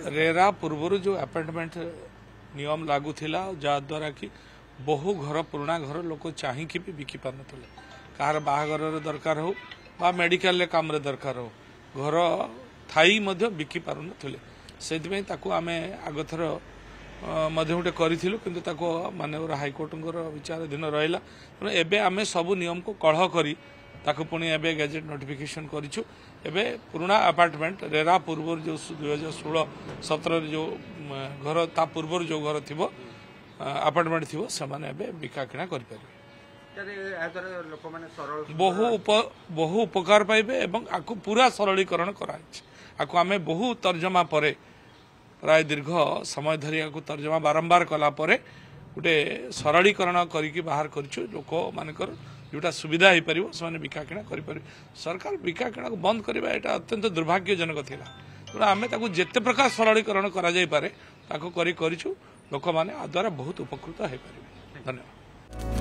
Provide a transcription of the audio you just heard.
RERA पूर्व जो appointment नियम लागू थिला जहाद्वारा कि बहु घर पुराणा घर लोक चाहिए भी बिकी पार ना कहार बाहागर दरकार हो बा मेडिकल काम दरकार हो घर थाई बिकी पार से आम आगथर गोटे करूँ कि माननीय हाइकोर्ट विचाराधीन रहा तेणु एवं आम सबू नियम को कलह करी पुणी एवं गैजेट नोटिफिकेशन करूँ एवं पुराणा अपार्टमेंट रेरा पूर्व जो 2016-17 जो घर ता पूर्व जो घर थी अपार्टमेंट थी से बिका किणा कर बहु उपकार पाइबे एवं आपको पूरा सरलीकरण कराई आम बहु तर्जमा पर प्राय दीर्घ समय धरी तर्जमा बारंबार कला गोटे सरलीकरण करके बाहर करूँ लोक मानकर जोटा सुविधा हो पार से बिका किणा कर सरकार बिका किणा को बंद करवा यहाँ अत्यंत दुर्भाग्यजनक थिला तेणु आम जिते प्रकार सरलीकरण कर लोक मैंने द्वारा बहुत उपकृत हो पारे। धन्यवाद।